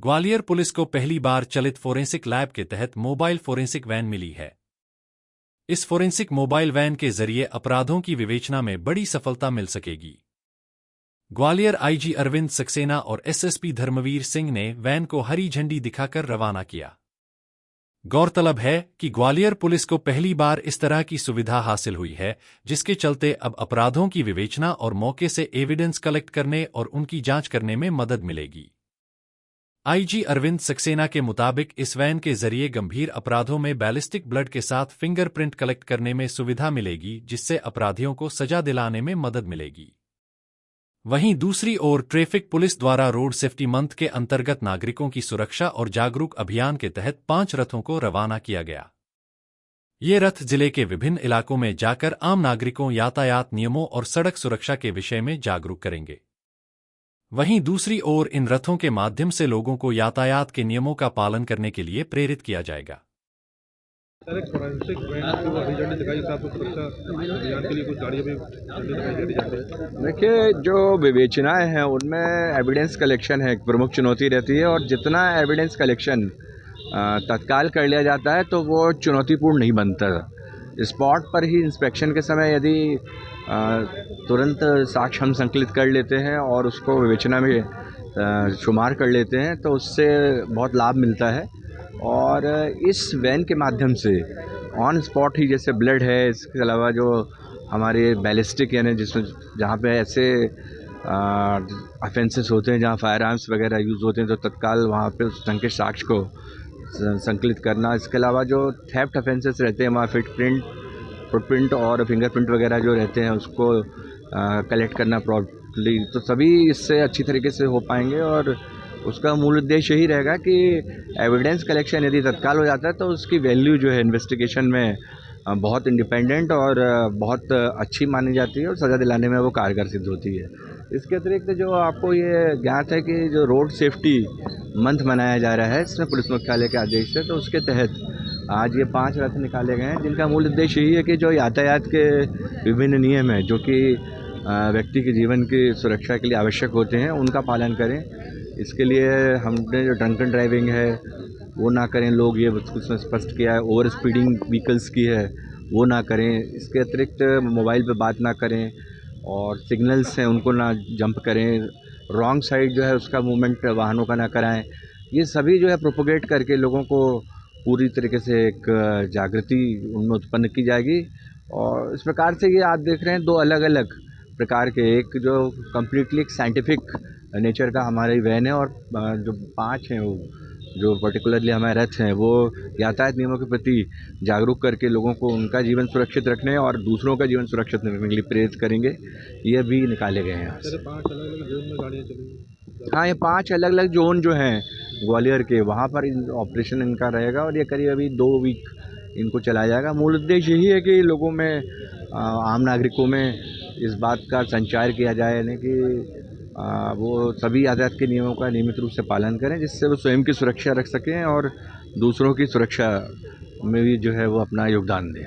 Gwalior police को पहली बार चलित फोरेंसिक लैब के तहत मोबाइल फोरेंसिक वैन मिली है। इस फोरेंसिक मोबाइल वैन के जरिए अपराधों की विवेचना में बड़ी सफलता मिल सकेगी। ग्वालियर आईजी अरविंद सक्सेना और एसएसपी धर्मवीर सिंह ने वैन को हरी झंडी दिखाकर रवाना किया। गौरतलब है कि ग्वालियर पुलिस को पहली बार इस तरह की सुविधा हासिल हुई है, जिसके चलते अब अपराधों की विवेचना और मौके से एविडेंस कलेक्ट करने और उनकी जांच करने में मदद मिलेगी। आईजी अरविंद सक्सेना के मुताबिक इस वैन के जरिए गंभीर अपराधों में बैलिस्टिक ब्लड के साथ फिंगरप्रिंट कलेक्ट करने में सुविधा मिलेगी, जिससे अपराधियों को सजा दिलाने में मदद मिलेगी। वहीं दूसरी ओर ट्रैफिक पुलिस द्वारा रोड सेफ्टी मंथ के अंतर्गत नागरिकों की सुरक्षा और जागरूक अभियान के तहत 5 रथों को रवाना किया गया। ये रथ जिले के विभिन्न इलाकों में जाकर आम नागरिकों यातायात नियमों और सड़क सुरक्षा के विषय में जागरूक करेंगे। वहीं दूसरी ओर इन रथों के माध्यम से लोगों को यातायात के नियमों का पालन करने के लिए प्रेरित किया जाएगा। देखिए, जो विवेचनाएं हैं उनमें एविडेंस कलेक्शन है एक प्रमुख चुनौती रहती है, और जितना एविडेंस कलेक्शन तत्काल कर लिया जाता है तो वो चुनौतीपूर्ण नहीं बनता। स्पॉट पर ही इंस्पेक्शन के समय यदि तुरंत साक्ष्य हम संकलित कर लेते हैं और उसको विवेचना में शुमार कर लेते हैं तो उससे बहुत लाभ मिलता है। और इस वैन के माध्यम से ऑन स्पॉट ही, जैसे ब्लड है, इसके अलावा जो हमारे बैलिस्टिक यानी जिसमें जहाँ पे ऐसे ऑफेंसेस होते हैं जहाँ फायर आर्म्स वगैरह यूज़ होते हैं तो तत्काल वहाँ पे उस ढंग के साक्ष्य को संकलित करना। इसके अलावा जो थेफ्ट ऑफेंसेस रहते हैं वहाँ फुटप्रिंट और फिंगरप्रिंट वगैरह जो रहते हैं उसको कलेक्ट करना प्रॉपर्ली, तो सभी इससे अच्छी तरीके से हो पाएंगे। और उसका मूल उद्देश्य यही रहेगा कि एविडेंस कलेक्शन यदि तत्काल हो जाता है तो उसकी वैल्यू जो है इन्वेस्टिगेशन में बहुत इंडिपेंडेंट और बहुत अच्छी मानी जाती है और सज़ा दिलाने में वो कारगर सिद्ध होती है। इसके अतिरिक्त जो आपको ये ज्ञात है कि जो रोड सेफ्टी मंथ मनाया जा रहा है इसमें पुलिस मुख्यालय के आदेश से, तो उसके तहत आज ये 5 रथ निकाले गए हैं, जिनका मूल उद्देश्य यही है कि जो यातायात के विभिन्न नियम हैं जो कि व्यक्ति के जीवन की सुरक्षा के लिए आवश्यक होते हैं उनका पालन करें। इसके लिए हमने जो ड्रंकन ड्राइविंग है वो ना करें, लोग ये उसमें स्पष्ट किया है। ओवर स्पीडिंग व्हीकल्स की है वो ना करें। इसके अतिरिक्त मोबाइल पे बात ना करें और सिग्नल्स हैं उनको ना जंप करें। रॉन्ग साइड जो है उसका मूवमेंट वाहनों का ना कराएं। ये सभी जो है प्रोपोगेट करके लोगों को पूरी तरीके से एक जागृति उनमें उत्पन्न की जाएगी। और इस प्रकार से ये आप देख रहे हैं 2 अलग अलग प्रकार के, एक जो कम्प्लीटली एक साइंटिफिक नेचर का हमारी वैन है और जो 5 हैं वो जो पर्टिकुलरली हमारे रथ हैं वो यातायात नियमों के प्रति जागरूक करके लोगों को उनका जीवन सुरक्षित रखने और दूसरों का जीवन सुरक्षित रखने के लिए प्रेरित करेंगे। ये भी निकाले गए हैं। हाँ, ये 5 अलग अलग जोन जो हैं ग्वालियर के, वहाँ पर ऑपरेशन इनका रहेगा और ये करीब अभी 2 वीक इनको चलाया जाएगा। मूल उद्देश्य यही है कि लोगों में, आम नागरिकों में इस बात का संचार किया जाए यानी कि वो सभी यातायात के नियमों का नियमित रूप से पालन करें, जिससे वो स्वयं की सुरक्षा रख सकें और दूसरों की सुरक्षा में भी जो है वो अपना योगदान दें।